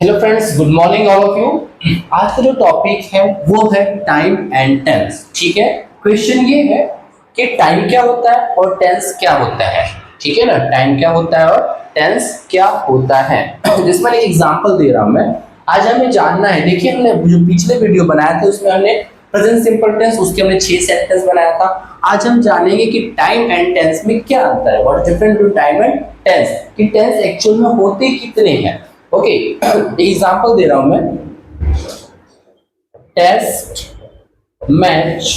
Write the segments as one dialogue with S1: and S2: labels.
S1: Hello friends, good morning all of you. आज का जो टॉपिक है वो है टाइम एंड टेंस। ठीक है, क्वेश्चन ये है कि टाइम क्या होता है और टेंस क्या होता है। ठीक है ना, टाइम क्या होता है और टेंस क्या होता है। जिसमें एक एग्जांपल दे रहा हूं मैं। आज हमें जानना है, देखिए हमने जो पिछले वीडियो बनाया था उसमें हमने प्रेजेंट सिंपल टेंस, उसके हमने 6 सेंटेंस बनाया था। आज हम जानेंगे कि टाइम एंड टेंस में क्या अंतर है, what different to time and tense, कि टेंस एक्चुअल में होते कितने हैं। ओके, एग्जांपल दे रहा हूं मैं। टेस्ट मैच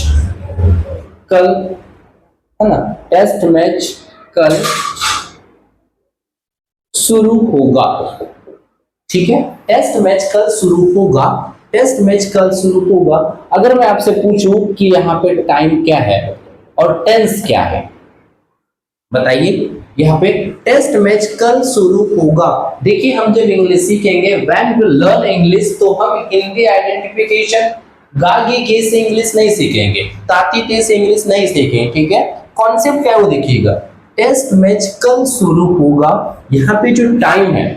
S1: कल, है ना, टेस्ट मैच कल शुरू होगा। ठीक है, टेस्ट मैच कल शुरू होगा। टेस्ट मैच कल शुरू होगा। अगर मैं आपसे पूछूं कि यहाँ पे टाइम क्या है और टेंस क्या है, बताइए। यहाँ पे टेस्ट मैच कल शुरू होगा। देखिए, हम जब इंग्लिश सीखेंगे, व्हेन वी लर्न इंग्लिश, तो हम हिंदी आइडेंटिफिकेशन गागी गे से इंग्लिश नहीं सीखेंगे, ताती ते से इंग्लिश नहीं सीखेंगे। ठीक है, कॉन्सेप्ट क्या है वो देखिएगा। टेस्ट मैच कल शुरू होगा, यहाँ पे जो टाइम है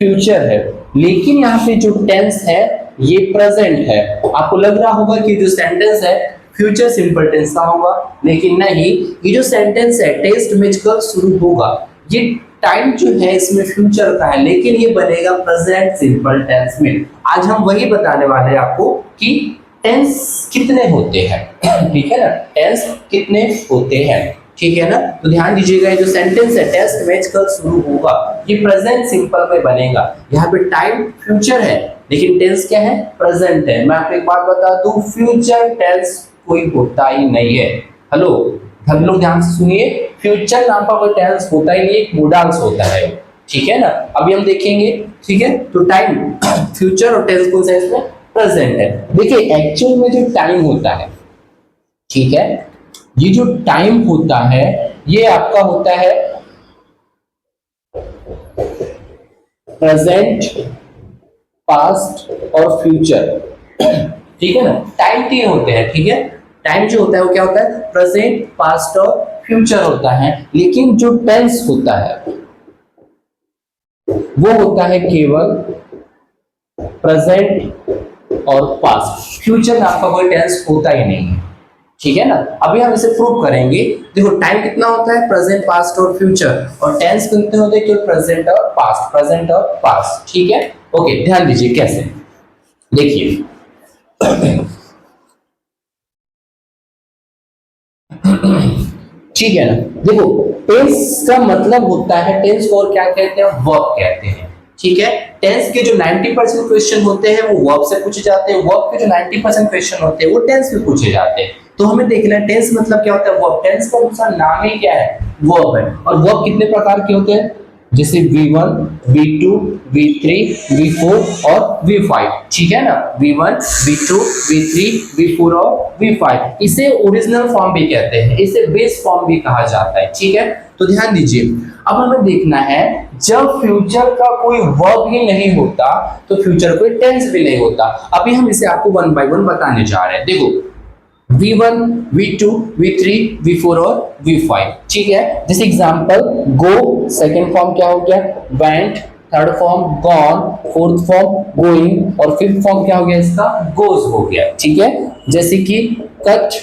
S1: फ्यूचर है, लेकिन यहाँ पे जो टेंस है ये प्रेजेंट है। आपको लग रहा होगा कि जो सेंटेंस है फ्यूचर सिंपल टेंस का होगा, लेकिन नहीं। ये जो सेंटेंस है टेस्ट मैच कल शुरू होगा, ये टाइम जो है इसमें फ्यूचर का है, लेकिन ये बनेगा प्रेजेंट सिंपल टेंस में। आज हम वही बताने वाले हैं आपको कि टेंस कितने होते हैं। ठीक है ना, टेंस कितने होते हैं। ठीक है ना, तो ध्यान दीजिएगा, ये जो सेंटेंस है टेस्ट मैच कल शुरू होगा, ये प्रेजेंट सिंपल में बनेगा। यहाँ पे टाइम फ्यूचर है, लेकिन टेंस क्या है, प्रेजेंट है। मैं आपको एक बात बता दूं, फ्यूचर टेंस कोई होता ही नहीं है। हेलो, हम लोग ध्यान से सुनिए, फ्यूचर नाम का कोई टेंस होता ही नहीं, एक मोडाल्स होता है। ठीक है ना, अभी हम देखेंगे। ठीक है, तो टाइम फ्यूचर और टेंस कौन सा है इसमें, प्रेजेंट है। देखिए, एक्चुअल में जो टाइम होता है, ठीक है, ये जो टाइम होता है ये आपका होता है प्रेजेंट, पास्ट और फ्यूचर। ठीक है ना, टाइम 3 होते हैं। ठीक है, टाइम जो होता है वो क्या होता है, प्रेजेंट, पास्ट और फ्यूचर होता है। लेकिन जो टेंस होता है वो होता है केवल प्रेजेंट और पास्ट। फ्यूचर में आपका कोई टेंस होता ही नहीं है। ठीक है ना, अभी हम इसे प्रूव करेंगे। देखो, टाइम कितना होता है, प्रेजेंट, पास्ट और फ्यूचर, और टेंस कितने होते हैं, केवल प्रेजेंट और पास्ट, प्रेजेंट और पास्ट। ठीक है, ओके, ध्यान दीजिए कैसे। देखिए, ठीक है ना, देखो, टेंस का मतलब होता है, टेंस को और क्या कहते हैं, वर्ब कहते हैं। ठीक है, टेंस के जो 90% क्वेश्चन होते हैं वो वर्ब से पूछे जाते हैं, वर्ब के जो 90% क्वेश्चन होते हैं वो टेंस से पूछे जाते हैं। तो हमें देखना है टेंस मतलब क्या होता है, वर्ब। टेंस का दूसरा नाम ही क्या है, वर्ब है। और वर्ब कितने प्रकार के होते हैं, जैसे V1, V2, V3, V4 और V5। ठीक है ना, V1, V2, V3, V4 और V5। इसे ओरिजिनल फॉर्म भी कहते हैं, इसे बेस फॉर्म भी कहा जाता है। ठीक है, तो ध्यान दीजिए, अब हमें देखना है, जब फ्यूचर का कोई वर्ब ही नहीं होता तो फ्यूचर कोई टेंस भी नहीं होता। अभी हम इसे आपको 1 बाय 1 बताने जा रहे हैं। देखो, V1, V2, V3, V4 और V5। ठीक है, जैसे एग्जांपल, गो सेकंड फॉर्म क्या हो गया, went, third form gone, fourth form going और फिफ्थ फॉर्म क्या हो गया इसका, गोज हो गया। ठीक है, जैसे कि कट,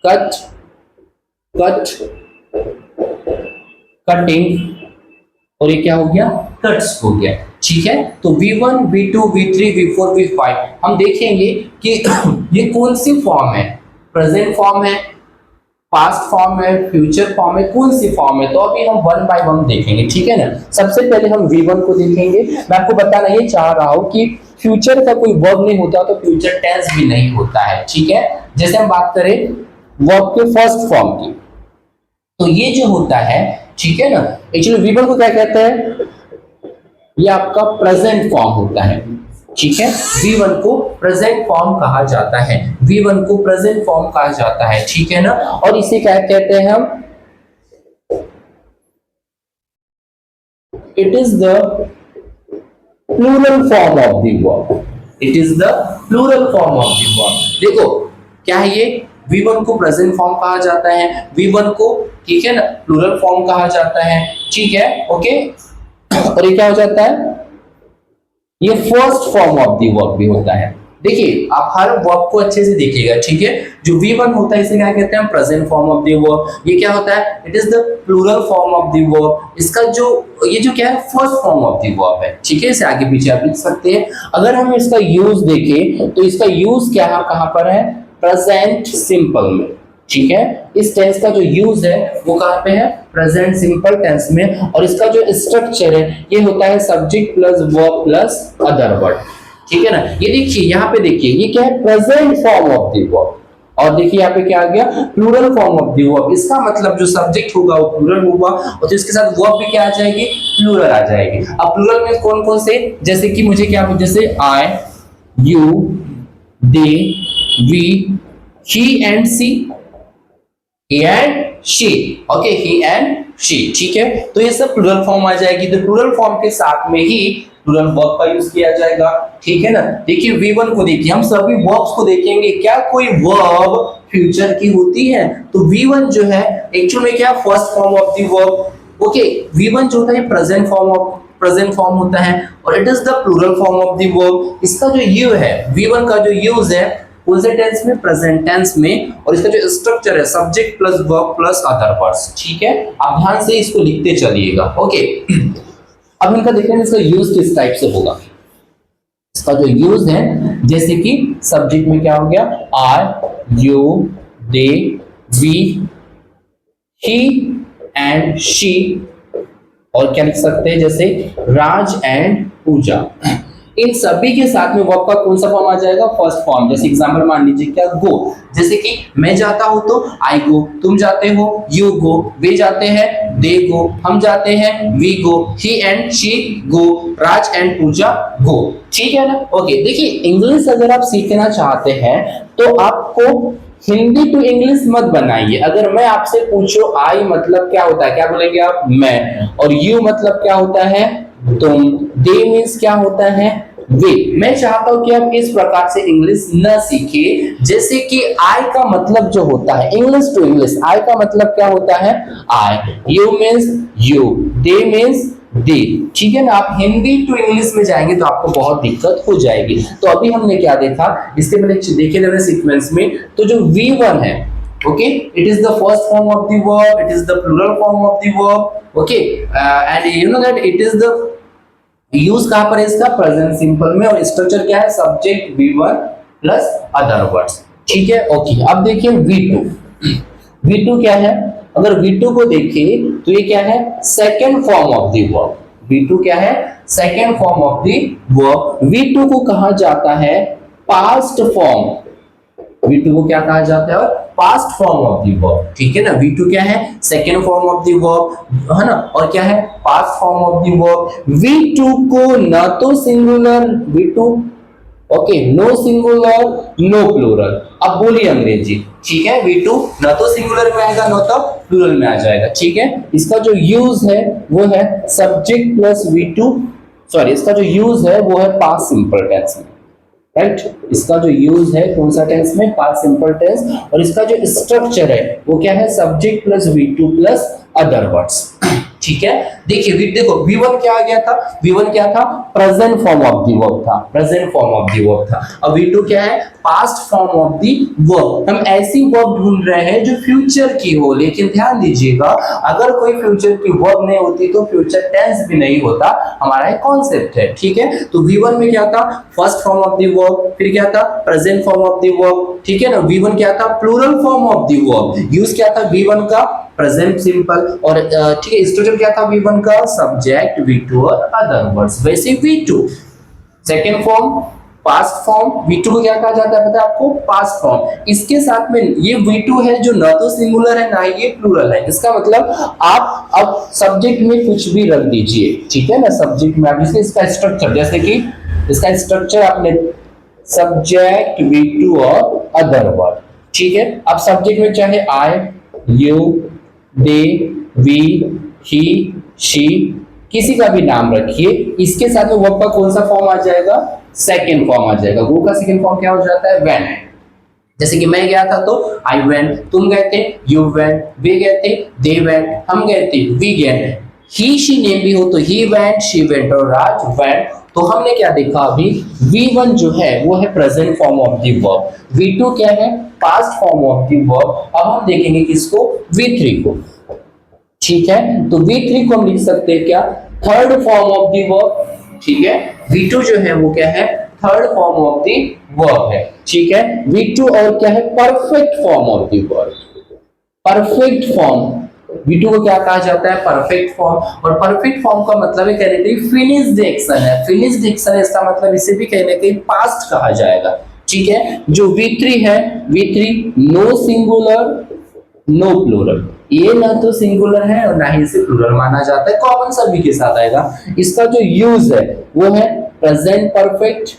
S1: कट, कट, कटिंग, और ये क्या हो गया, कट्स हो गया। ठीक है, तो V1, V2, V3, V4, V5 हम देखेंगे कि ये कौन सी फॉर्म है, प्रेजेंट फॉर्म है, पास्ट फॉर्म है, फ्यूचर फॉर्म है, कौन सी फॉर्म है। तो अभी हम 1 बाय 1 देखेंगे। ठीक है ना, सबसे पहले हम V1 को देखेंगे। मैं आपको बताना ये चाह रहा हूं कि फ्यूचर का कोई वर्ब नहीं होता तो फ्यूचर टेंस भी नहीं होता है। ठीक है, जैसे हम बात करें वर्ब के फर्स्ट फॉर्म की, तो ये जो होता है, ठीक है ना, एक्चुअली V1 को क्या कहते हैं, ये आपका प्रेजेंट फॉर्म होता है। ठीक है, V1 को प्रेजेंट फॉर्म कहा जाता है, V1 को प्रेजेंट फॉर्म कहा जाता है। ठीक है ना, और इसे क्या कहते हैं हम, it is the plural form of the verb, it is the plural form of the verb. देखो क्या है ये, V1 को प्रेजेंट फॉर्म कहा जाता है, V1 को, ठीक है ना, प्लूरल फॉर्म कहा जाता है। ठीक है, ओके, और ये क्या हो जाता है, ये first form of the verb भी होता है। देखिए आप हर वर्ब को अच्छे से देखिएगा, ठीक है। जो V1 होता है इसे क्या कहते हैं, present form of the verb. ये क्या होता है, it is the plural form of the verb. इसका जो ये जो क्या है, first form of the verb है, ठीक है। इसे आगे पीछे आप लिख सकते हैं। अगर हम इसका यूज देखें तो इसका यूज क्या है, कहां पर है, प्रेजेंट सिंपल में, ठीक है। इस टेंस का जो यूज है वो कहां पे है, प्रेजेंट सिंपल टेंस में। और इसका जो स्ट्रक्चर है ये होता है subject plus verb plus other word, ठीक है ना। ये देखिए यहाँ पे देखिए ये क्या है, present form of the verb. और देखिए यहाँ पे क्या आ गया, plural form of the verb. इसका मतलब जो सब्जेक्ट होगा वो प्लूरल होगा और तो इसके साथ वर्ब भी क्या आ जाएगी, प्लूरल आ जाएगी। अब प्लूरल में कौन कौन से, जैसे कि मुझे क्या, जैसे I, you, they, we, he and she, he and she, okay, he and she, ठीक है। तो ये सब प्लूरल फॉर्म आ जाएगी। तो प्लूरल फॉर्म के साथ में ही प्लूरल वर्ब का यूज किया जाएगा, ठीक है ना। देखिए V1 को देखिए, हम सभी वर्ब्स को देखेंगे, क्या कोई वर्ब फ्यूचर की होती है, तो V1 जो है एक्चुअल में क्या, first form of the verb, okay. V1 जो होता है प्रेजेंट फॉर्म होता है और it is the plural form of the verb. इसका जो यू है, V1 का जो यूज है कौन से टेंस में, प्रेजेंट टेंस में। और इसका जो स्ट्रक्चर है subject plus verb plus other words, ठीक है। आप ध्यान से इसको लिखते चलिएगा, ओके। अब इनका देखेंगे इसका यूज किस टाइप से होगा। इसका जो यूज है, जैसे कि सब्जेक्ट में क्या हो गया, I, you, they, we, he and she. और क्या लिख सकते हैं, जैसे राज एंड पूजा। इन सभी के साथ में वर्ब का कौन सा फॉर्म आ जाएगा, फर्स्ट फॉर्म। जैसे एग्जांपल मान लीजिए क्या, गो, जैसे कि मैं जाता हूं तो आई गो, तुम जाते हो यू गो, वे जाते हैं दे गो, हम जाते हैं we go, he and she go, Raj and Pooja go, ठीक है ना। ओके, देखिए इंग्लिश अगर आप सीखना चाहते हैं तो आपको हिंदी टू इंग्लिश मत बनाइए। अगर मैं आपसे पूछूं आई मतलब क्या होता है, क्या बोलेंगे आप, मैं। और यू मतलब क्या होता है, तुम। दे मीन्स क्या होता है, वे। मैं चाहता हूं कि आप इस प्रकार से इंग्लिश न सीखिए, जैसे कि आई का मतलब जो होता है इंग्लिश टू इंग्लिश, आई का मतलब क्या होता है, I, you means you, they means they, ठीक है ना। आप हिंदी टू इंग्लिश में जाएंगे तो आपको बहुत दिक्कत हो जाएगी। तो अभी हमने क्या देखा, इसके पहले देखे थे सीक्वेंस में, तो जो V1 है, okay, it is the first form of the verb, it is the plural form of the verb, okay. And you know that it is the use कहां पर है इसका, प्रेजेंट सिंपल में। और स्ट्रक्चर क्या है, subject V1 plus other words, ठीक है, ओके। अब देखिए V2 क्या है, अगर V2 को देखें तो ये क्या है, second form of the verb. V2 क्या है, second form of the verb. V2 को कहा जाता है पास्ट फॉर्म। V2 को क्या कहा जाता है, past form of the verb, ठीक है ना। V2 क्या है, second form of the verb, है ना। और क्या है, past form of the verb. V2 को न तो singular, V2, okay, no singular no plural. अब बोलिए अंग्रेजी, ठीक है। V2 न तो सिंगुलर में आएगा न तो प्लूरल में आ जाएगा, ठीक है। इसका जो यूज है वो है सब्जेक्ट प्लस V2, सॉरी, इसका जो यूज है वो है पास्ट सिंपल टेंस में, राइट। इसका जो यूज है कौन सा टेंस में, पास्ट सिंपल टेंस। और इसका जो स्ट्रक्चर है वो क्या है, subject plus V2 plus other words, ठीक है। देखिए देखो V1 क्या आ गया था, V1 क्या था, present form of the verb था, present form of the verb था। अब V2 क्या है, past form of the verb. हम ऐसी वर्ब ढूंढ रहे हैं जो फ्यूचर की हो, लेकिन ध्यान दीजिएगा अगर कोई फ्यूचर की वर्ब नहीं होती तो फ्यूचर टेंस भी नहीं होता, हमारा एक कॉन्सेप्ट है, ठीक है। तो V1 में क्या था, first form of the verb, फिर क्या था, present form of the verb, ठीक है ना। V1 क्या था, plural form of the verb. Use क्या था V1 का, प्रेजेंट सिंपल। और ठीक है, स्ट्रक्चर क्या था V1 का, सब्जेक्ट V2 और अदर वर्ड्स। वैसे V2 second form, past form. V2 को क्या कहा जाता है पता है आपको, पास्ट फॉर्म। इसके साथ में ये V2 है जो न तो सिंगुलर है ना ये प्लूरल है। इसका मतलब आप अब सब्जेक्ट में कुछ भी रख दीजिए, ठीक है ना। सब्जेक्ट में आप इसका स्ट्रक्चर, जैसे कि इसका स्ट्रक्चर आपने सब्जेक्ट V2 और अदर वर्ड, ठीक है। अब सब्जेक्ट में चाहे I, you, they, we, he, she, किसी का भी नाम रखिए। इसके साथ में वर्ब का कौन सा फॉर्म आ जाएगा, सेकेंड फॉर्म आ जाएगा। गो का सेकेंड फॉर्म क्या हो जाता है, वेंट। जैसे कि मैं गया था तो आई वेंट, तुम गए थे यू वेंट, वे गए थे दे वेंट, हम गए थे we get. He she name भी हो तो ही वेंट, शी वेंट और राज वेंट। तो हमने क्या देखा अभी, V1 जो है वो है present form of the verb, V2 क्या है, past form of the verb. अब हम देखेंगे किसको, V3 को। ठीक है, तो V3 को हम लिख सकते हैं क्या, third form of the verb. ठीक है, V2 जो है वो क्या है, third form of the verb है। ठीक है, V2 और क्या है, perfect form of the verb. Perfect form, V2 को क्या कहा जाता है, परफेक्ट फॉर्म। और परफेक्ट फॉर्म का मतलब है कहने के लिए फिनिश्ड एक्शन है। फिनिश्ड एक्शन है, इसका मतलब इसे भी कहने के लिए पास्ट कहा जाएगा। ठीक है, जो V3 है, V3 no singular no plural, ये ना तो सिंगुलर है और ना ही इसे प्लूरल माना जाता है, कॉमन सभी के साथ आएगा। इसका जो यूज है वो है प्रेजेंट परफेक्ट,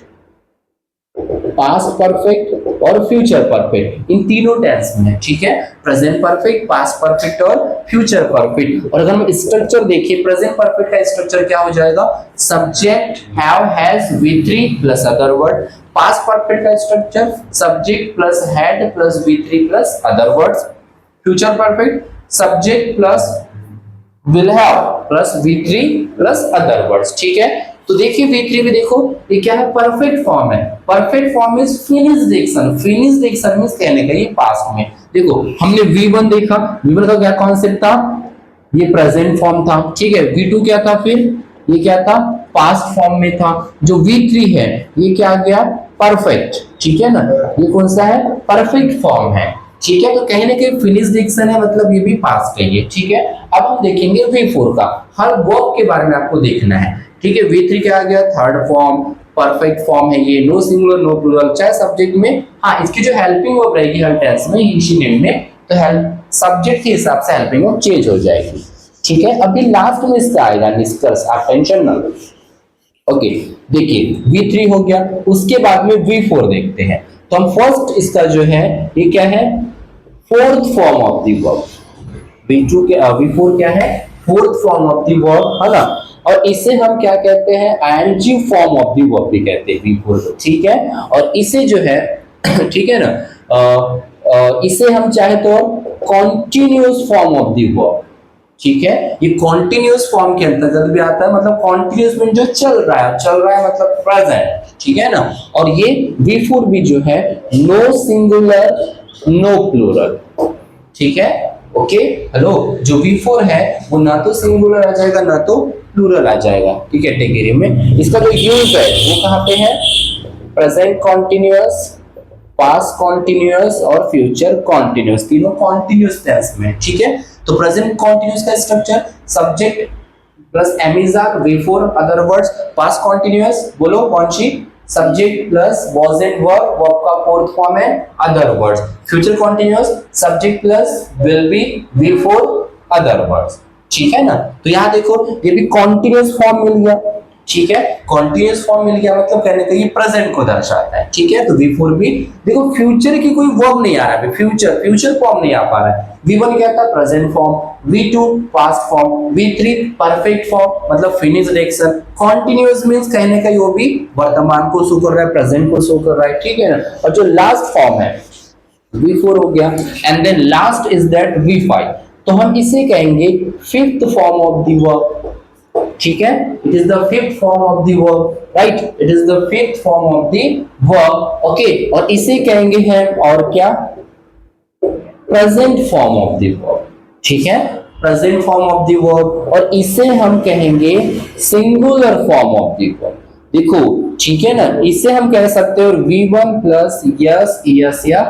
S1: पास्ट परफेक्ट और फ्यूचर परफेक्ट, इन तीनों टेंस में। ठीक है, प्रेजेंट परफेक्ट, पास्ट परफेक्ट और फ्यूचर परफेक्ट। और अगर हम स्ट्रक्चर देखिए, प्रेजेंट परफेक्ट का स्ट्रक्चर क्या हो जाएगा, subject have has V3 plus other word. Past perfect का structure subject plus had plus V3 plus other words. Future perfect subject plus will have plus V3 plus other words. ठीक है, तो देखिए V3 भी देखो, ये क्या है, परफेक्ट फॉर्म है। Perfect form means finished action. Finished action means कहने का ये पास्ट में। देखो हमने V1 देखा, V1 का क्या कॉन्सेप्ट था, ये प्रेजेंट फॉर्म था। ठीक है, V2 क्या था, फिर ये क्या था, पास्ट फॉर्म में था। जो V3 है ये क्या आ गया, परफेक्ट। ठीक है ना, ये कौन सा है, परफेक्ट फॉर्म है। ठीक है, तो कहने के फिनिश्ड एक्शन है, मतलब ये भी पास्ट का ही है। ठीक है, अब हम देखेंगे V4 का, हर वर्ब के बारे में आपको देखना है। ठीक है, V3 क्या आ गया, थर्ड फॉर्म, परफेक्ट फॉर्म है ये, नो सिंगुलर नो प्लूरल। चाहे सब्जेक्ट में, हाँ इसकी जो हेल्पिंग वर्ब रहेगी हर टेंस में, इसी नेम में, तो हेल्प सब्जेक्ट के हिसाब से हेल्पिंग वर्ब चेंज हो जाएगी। ठीक है, अभी लास्ट में इसका आएगा निष्कर्ष, आप टेंशन ना लो। ओके, देखिए V3 हो गया, उसके बाद में V4 देखते हैं। तो हम फर्स्ट इसका जो है ये क्या है, fourth form of the verb. V4 क्या है, fourth form of the verb, है ना। और इसे हम क्या कहते हैं, ING form of the verb भी कहते हैं V4 को। ठीक है, और इसे जो है ठीक है ना, इसे हम चाहे तो continuous form of the verb. ठीक है, ये कॉन्टिन्यूअस फॉर्म के अंतर्गत भी आता है, मतलब कॉन्टिन्यूअस मीन जो चल रहा है मतलब प्रेजेंट। ठीक है ना, और ये V4 भी जो है नो सिंगुलर नो प्लूरल। ठीक है, ओके, हेलो, जो V4 है वो ना तो सिंगुलर आ जाएगा ना तो प्लूरल आ जाएगा। ठीक है, कैटेगरी में इसका जो यूज है वो कहाँ पे है, प्रेजेंट कॉन्टिन्यूअस, पास्ट कॉन्टिन्यूअस और फ्यूचर कॉन्टिन्यूअस, तीनों कॉन्टिन्यूअस टेंस में। ठीक है, तो प्रेजेंट कॉन्टिन्यूअस का structure subject plus am is are V4 other words. Past continuous बोलो कौन सी, subject plus was and were, verb का फोर्थ फॉर्म है other words. Future continuous subject plus will be V4 other words. ठीक है ना, तो यहाँ देखो ये भी कॉन्टिन्यूअस फॉर्म मिल गया। ठीक है, कॉन्टिन्यूअस फॉर्म मिल गया, मतलब कहने का ये प्रेजेंट को दर्शाता है। ठीक है, तो V4 भी देखो, फ्यूचर की कोई वर्ब नहीं आ रहा है, फ्यूचर फॉर्म नहीं आ पा रहा है। V1 क्या था, present form, V2 past form, V3 perfect form मतलब फिनिश्ड एक्शन। कॉन्टिन्यूअस मींस कहने का वो भी वर्तमान को शो कर रहा है, प्रेजेंट को शो कर रहा है। ठीक है ना, और जो लास्ट फॉर्म है V4 हो गया, and then last is that V5, तो हम इसे कहेंगे fifth form of the verb. ठीक है, it is the fifth form of the verb, right, it is the fifth form of the verb. Okay, और इसे कहेंगे हम और क्या, present form of the verb. ठीक है, present form of the verb, और इसे हम कहेंगे singular form of the verb. देखो ठीक है ना, इसे हम कह सकते हैं V1 प्लस यस यस या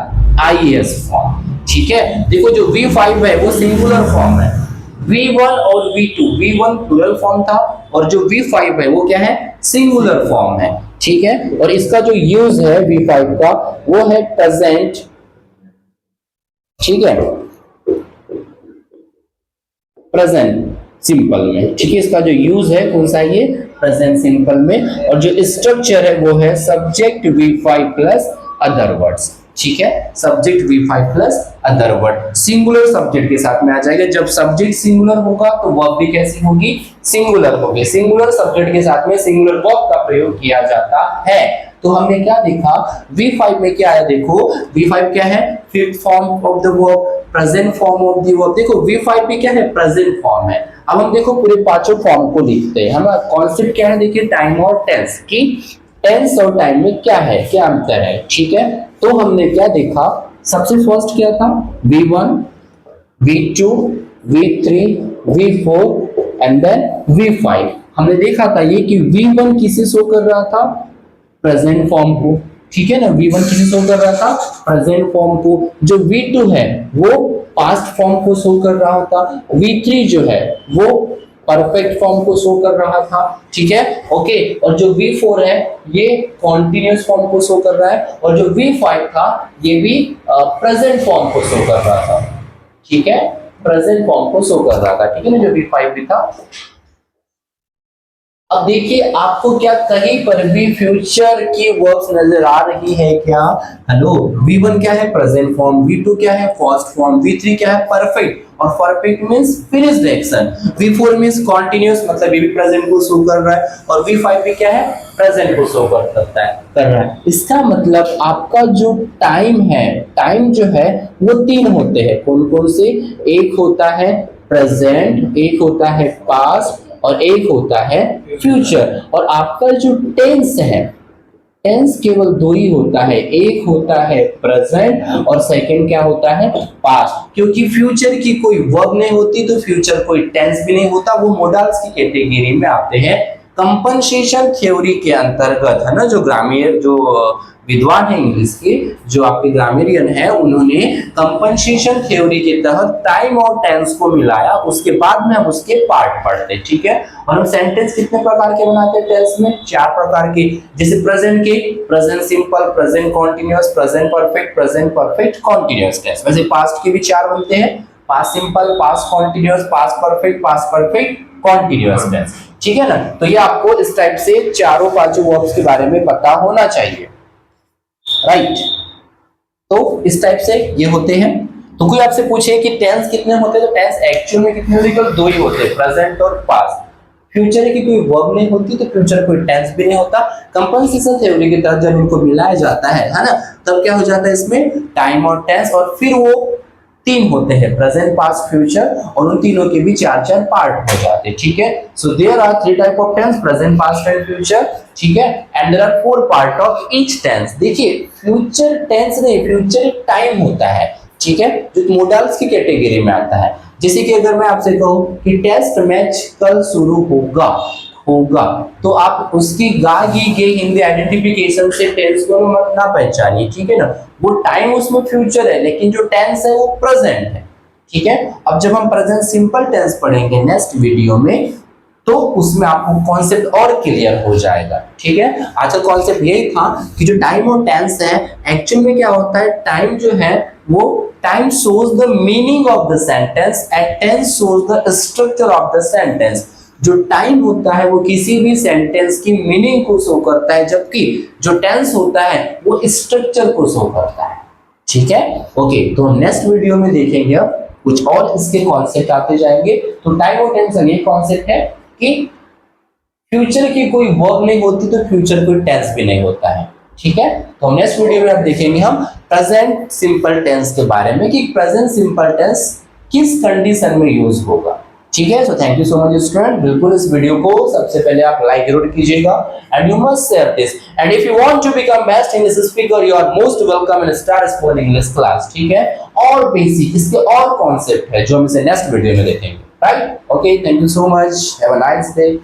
S1: IES फॉर्म। ठीक है, देखो जो V5 है वो सिंगुलर फॉर्म है, V1 और V2, V1 प्लूरल फॉर्म था और जो V5 है वो क्या है, सिंगुलर फॉर्म है। ठीक है, और इसका जो यूज है V5 का वो है प्रेजेंट। ठीक है, प्रेजेंट सिंपल में। ठीक है, इसका जो यूज है कौन सा है, ये प्रेजेंट सिंपल में। और जो स्ट्रक्चर है वो है subject V5 plus other words. ठीक है, subject V5 plus other word, singular subject के साथ में आ जाएगा। जब सब्जेक्ट सिंगुलर होगा तो वर्ब भी कैसी होगी, सिंगुलर होगी। सिंगुलर सब्जेक्ट के साथ में सिंगुलर वर्ब का प्रयोग किया जाता है। तो हमने क्या देखा, V5 में क्या आया, देखो V5 क्या है, fifth form of the verb, present form of the verb. देखो V5 में क्या है, प्रेजेंट फॉर्म है। अब हम देखो पूरे पांचों फॉर्म को लिखते हैं। हमारा कॉन्सेप्ट क्या है, देखिए टाइम और टेंस की, टेंस और टाइम में क्या है, क्या अंतर है, ठीक है। तो हमने क्या देखा, सबसे फर्स्ट क्या था, V1, V2, V3, V4 and then V5। हमने देखा था ये कि V1 किसे शो कर रहा था, प्रेजेंट फॉर्म को, ठीक है ना। V1 किसे शो कर रहा था, प्रेजेंट फॉर्म को। जो V2 है वो पास्ट फॉर्म को शो कर रहा था। V3 जो है वो परफेक्ट फॉर्म को शो कर रहा था, ठीक है, ओके। और जो V4 है ये कॉन्टिन्यूअस फॉर्म को शो कर रहा है, और जो V5 था ये भी प्रेजेंट फॉर्म को शो कर रहा था, ठीक है, प्रेजेंट फॉर्म को शो कर रहा था, ठीक है ना, जो V5 भी था। अब देखिए आपको क्या कहीं पर भी फ्यूचर की वर्ब्स नजर आ रही है क्या, हेलो। V1 क्या है, प्रेजेंट फॉर्म, V2 क्या है, पास्ट फॉर्म, V3 क्या है, परफेक्ट, और perfect means finished action, V4 means continuous, मतलब ये भी प्रेजेंट को शो कर रहा है, और V5 भी क्या है, प्रेजेंट को शो कर रहा है। इसका मतलब आपका जो टाइम है, टाइम जो है वो तीन होते हैं, कौन कौन से, एक होता है प्रेजेंट, एक होता है पास्ट, और एक होता है फ्यूचर। और आपका जो टेंस है, टेंस केवल दो ही होता है, एक होता है प्रेजेंट और सेकंड क्या होता है, पास्ट। क्योंकि फ्यूचर की कोई वर्ब नहीं होती तो फ्यूचर कोई टेंस भी नहीं होता, वो मोडल्स की कैटेगरी में आते हैं। कंपनसेशन थ्योरी के अंतर्गत, है ना, जो ग्रामीण, जो विद्वान है इंग्लिश के, जो आपके ग्रामेरियन है, उन्होंने कंपनसेशन थ्योरी के तहत टाइम और टेंस को मिलाया, उसके बाद में हम उसके पार्ट पढ़ते हैं, ठीक है। और हम सेंटेंस कितने प्रकार के बनाते हैं टेंस में, चार प्रकार के, जैसे प्रेजेंट के, present simple, present continuous, present perfect continuous tense. वैसे पास्ट के भी चार बनते हैं, past simple, past continuous, past perfect continuous tense, ठीक है ना। तो ये आपको इस टाइप से चारों पांचों वर्ब्स के बारे में पता होना चाहिए, राइट। तो इस टाइप से ये होते हैं। तो कोई आपसे पूछे कि टेंस कितने होते हैं, तो टेंस एक्चुअल में कितने होते हैं, दो ही होते हैं, प्रेजेंट और पास्ट। फ्यूचर की कोई वर्ब नहीं होती तो फ्यूचर कोई टेंस भी नहीं होता। कंपनसेशन थ्योरी के तहत जब इनको मिलाया जाता है ना, तब क्या हो जाता है इसमें, टाइम और टेंस, और फिर वो तीन होते हैं, प्रेजेंट पास्ट फ्यूचर, और उन तीनों के भी चार चार पार्ट हो जाते हैं, ठीक है। So there are three type of tense, present past and future, ठीक है, and there are four part of each tense. देखिए फ्यूचर टेंस नहीं, फ्यूचर एक टाइम होता है, ठीक है, जो मोडल्स की कैटेगरी में आता है। जैसे कि अगर मैं आपसे कहूं कि टेस्ट मैच कल शुरू होगा, तो आप उसकी गा गी गे हिंदी आइडेंटिफिकेशन से टेंस को मत ना पहचानिए, ठीक है ना। वो टाइम उसमें फ्यूचर है, लेकिन जो टेंस है वो प्रेजेंट है, ठीक है। अब जब हम प्रेजेंट सिंपल टेंस पढ़ेंगे नेक्स्ट वीडियो में, तो उसमें आपको कॉन्सेप्ट और क्लियर हो जाएगा, ठीक है। आज का कॉन्सेप्ट यही था कि जो टाइम और टेंस है, एक्चुअल में क्या होता है, टाइम जो है वो time shows the meaning of the sentence and tense shows the structure of the sentence। जो टाइम होता है वो किसी भी सेंटेंस की मीनिंग को शो करता है, जबकि जो टेंस होता है वो स्ट्रक्चर को शो करता है, ठीक है, ओके। तो हम नेक्स्ट वीडियो में देखेंगे अब कुछ और इसके कॉन्सेप्ट आते जाएंगे। तो टाइम और टेंस ये कॉन्सेप्ट है कि फ्यूचर की कोई वर्ब नहीं होती तो फ्यूचर कोई टेंस भी नहीं होता है, ठीक है। तो हम नेक्स्ट वीडियो में अब देखेंगे हम प्रेजेंट सिंपल टेंस के बारे में कि प्रेजेंट सिंपल टेंस किस कंडीशन में यूज होगा, ठीक है। So thank you so much student. बिल्कुल इस वीडियो को सबसे पहले आप लाइक जरूर कीजिएगा, and you must share this, and if you want to become best English speaker you are most welcome in star spoken English class, ठीक है। और बेसिक इसके और कॉन्सेप्ट है जो हम इसे नेक्स्ट वीडियो में देखेंगे, right. Okay, thank you so much, have a nice day.